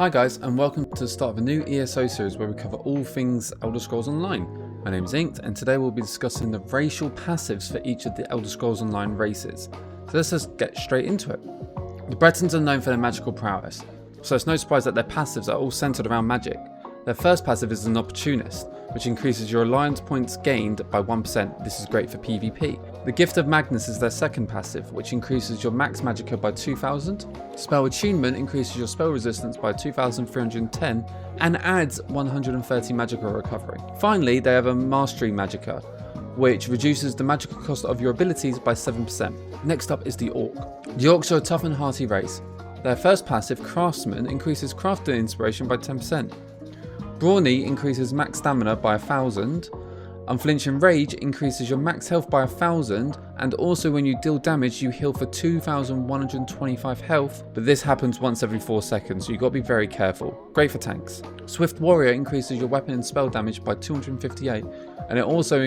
Hi guys, and welcome to the start of a new ESO series where we cover all things Elder Scrolls Online. My name is Inked, and today we'll be discussing the racial passives for each of the Elder Scrolls Online races. So let's just get straight into it. The Bretons are known for their magical prowess, so it's no surprise that their passives are all centered around magic. Their first passive is an Opportunist, which increases your alliance points gained by 1%. This is great for PvP. The Gift of Magnus is their second passive, which increases your max magicka by 2000. Spell Attunement increases your spell resistance by 2310 and adds 130 magicka recovery. Finally, they have a Mastery magicka, which reduces the magical cost of your abilities by 7%. Next up is the Orc. The Orcs are a tough and hearty race. Their first passive, Craftsman, increases crafting inspiration by 10%. Brawny increases max stamina by 1000. Unflinching Rage increases your max health by 1000, and also when you deal damage you heal for 2125 health, but this happens once every 4 seconds, so you gotta be very careful. Great for tanks. Swift Warrior increases your weapon and spell damage by 258, and it also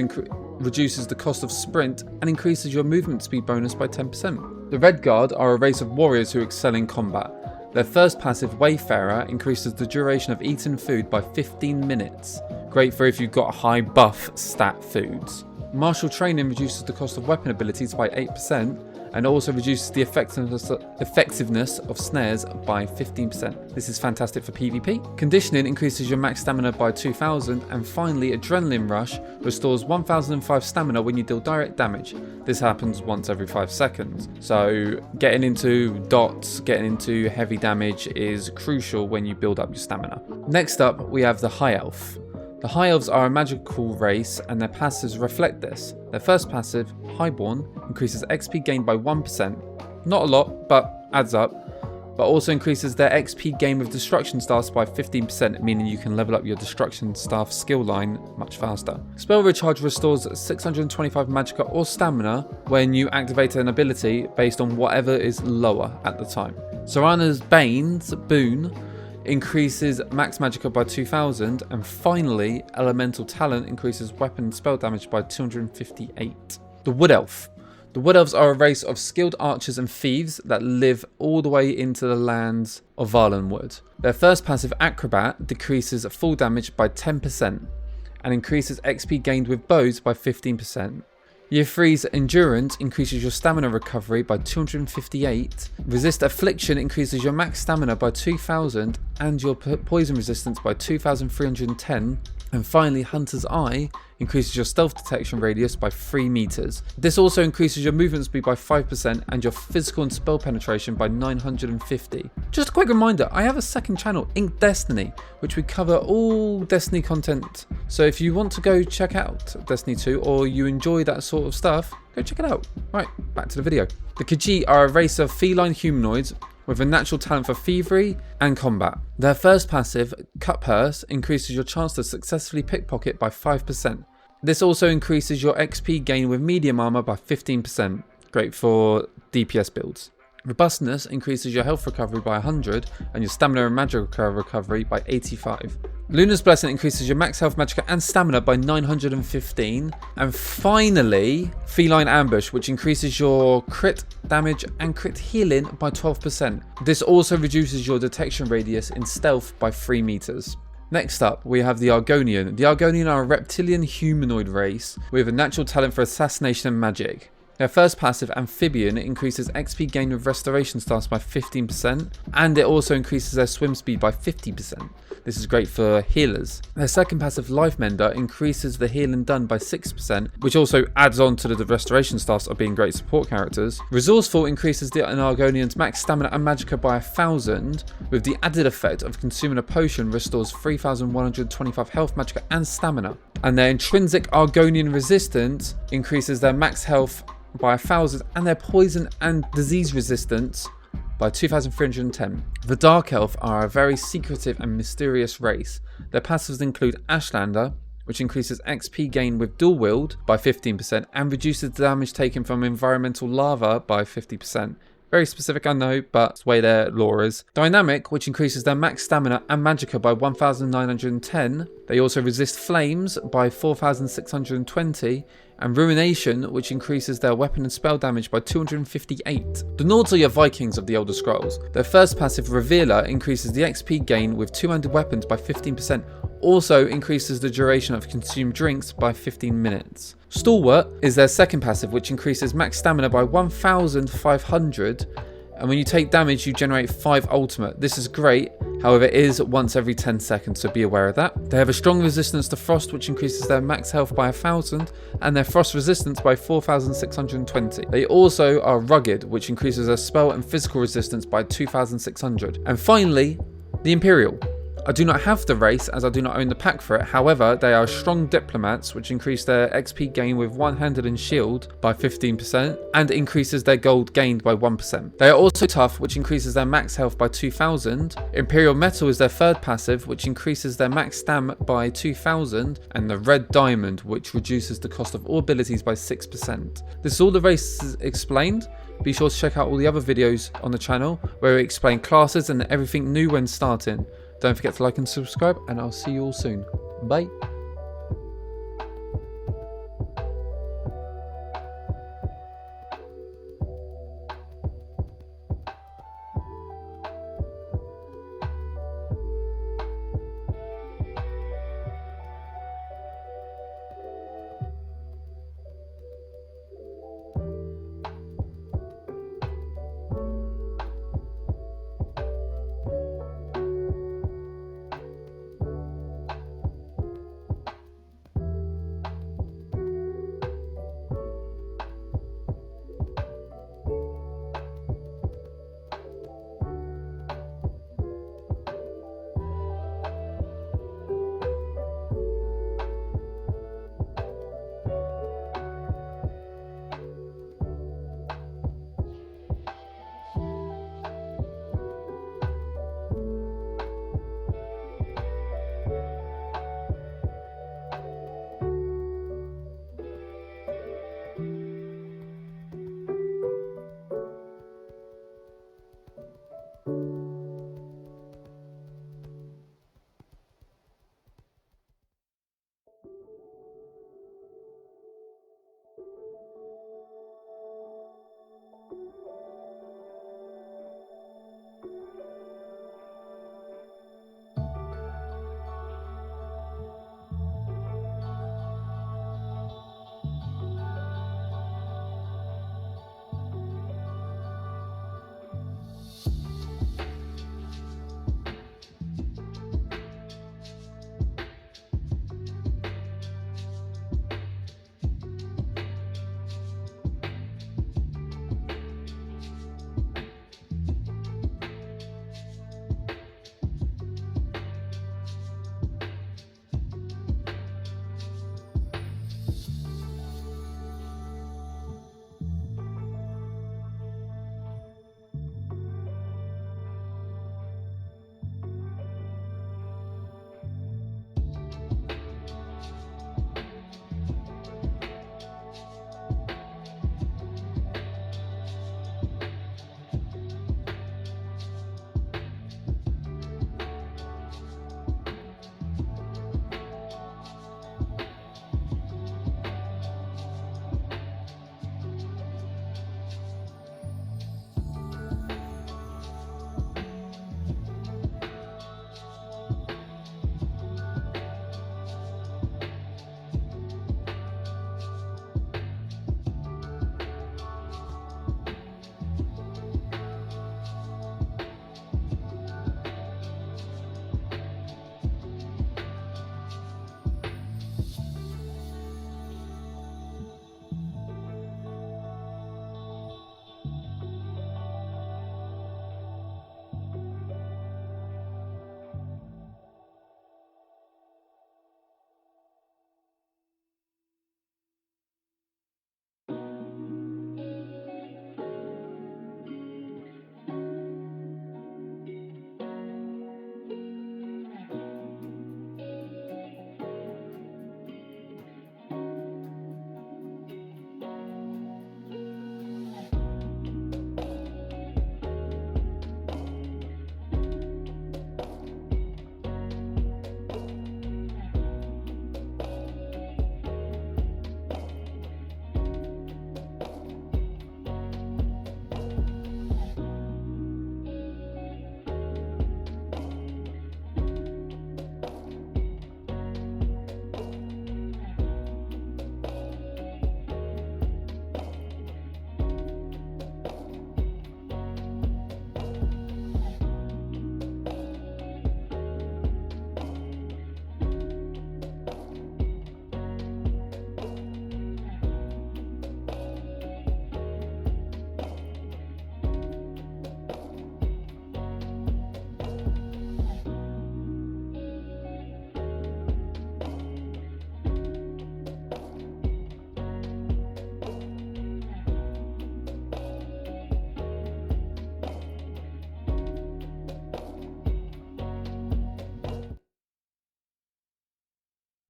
reduces the cost of sprint and increases your movement speed bonus by 10%. The Red Guard are a race of warriors who excel in combat. Their first passive, Wayfarer, increases the duration of eating food by 15 minutes. Great for if you've got high buff stat foods. Martial Training reduces the cost of weapon abilities by 8% and also reduces the effectiveness of snares by 15%. This is fantastic for PvP. Conditioning increases your max stamina by 2000, and finally Adrenaline Rush restores 1005 stamina when you deal direct damage. This happens once every 5 seconds. So getting into dots, getting into heavy damage is crucial when you build up your stamina. Next up we have the High Elf. The High Elves are a magical race and their passives reflect this. Their first passive, Highborn, increases XP gained by 1%. Not a lot, but adds up. But also increases their XP gain with Destruction Staffs by 15%, meaning you can level up your Destruction Staff skill line much faster. Spell Recharge restores 625 magicka or stamina when you activate an ability based on whatever is lower at the time. Sorana's Bane's Boon increases max magicka by 2000, and finally Elemental Talent increases weapon and spell damage by 258. The Wood Elf. The Wood Elves are a race of skilled archers and thieves that live all the way into the lands of Valenwood. Their first passive, Acrobat, decreases full damage by 10% and increases XP gained with bows by 15%. Year 3's Endurance increases your stamina recovery by 258. Resist Affliction increases your max stamina by 2000 and your poison resistance by 2310. And finally, Hunter's Eye increases your stealth detection radius by 3 meters. This also increases your movement speed by 5% and your physical and spell penetration by 950. Just a quick reminder, I have a second channel, Ink Destiny, which we cover all Destiny content. So if you want to go check out Destiny 2 or you enjoy that sort of stuff, go check it out. Right, back to the video. The Khajiit are a race of feline humanoids with a natural talent for thievery and combat. Their first passive, Cut Purse, increases your chance to successfully pickpocket by 5%. This also increases your XP gain with medium armor by 15%, great for DPS builds. Robustness increases your health recovery by 100 and your stamina and magicka recovery by 85. Luna's Blessing increases your max health, magicka and stamina by 915. And finally, Feline Ambush, which increases your crit damage and crit healing by 12%. This also reduces your detection radius in stealth by 3 meters. Next up, we have the Argonian. The Argonian are a reptilian humanoid race with a natural talent for assassination and magic. Their first passive, Amphibian, increases XP gain with Restoration Staffs by 15%, and it also increases their swim speed by 50%. This is great for healers. Their second passive, Life Mender, increases the healing done by 6%, which also adds on to the Restoration Staffs of being great support characters. Resourceful increases the Argonian's max stamina and magicka by 1000, with the added effect of consuming a potion restores 3125 health, magicka and stamina. And their intrinsic Argonian resistance increases their max health by 1000 and their poison and disease resistance by 2310. The Dark Elf are a very secretive and mysterious race. Their passives include Ashlander, which increases XP gain with dual wield by 15% and reduces the damage taken from environmental lava by 50%. Very specific, I know, but it's the way their lore is. Dynamic, which increases their max stamina and magicka by 1910. They also resist flames by 4620 and Ruination, which increases their weapon and spell damage by 258. The Nords are your Vikings of the Elder Scrolls. Their first passive, Revealer, increases the XP gain with 200 weapons by 15%, also increases the duration of consumed drinks by 15 minutes. Stalwart is their second passive, which increases max stamina by 1,500, and when you take damage you generate 5 ultimate. This is great, however it is once every 10 seconds, so be aware of that. They have a strong resistance to frost, which increases their max health by 1,000 and their frost resistance by 4,620. They also are rugged, which increases their spell and physical resistance by 2,600. And finally, the Imperial. I do not have the race as I do not own the pack for it, however they are strong diplomats, which increase their XP gain with one-handed and shield by 15% and increases their gold gained by 1%. They are also tough, which increases their max health by 2,000. Imperial Metal is their third passive, which increases their max stam by 2,000, and the Red Diamond, which reduces the cost of all abilities by 6%. This is all the races explained. Be sure to check out all the other videos on the channel where we explain classes and everything new when starting. Don't forget to like and subscribe, and I'll see you all soon. Bye.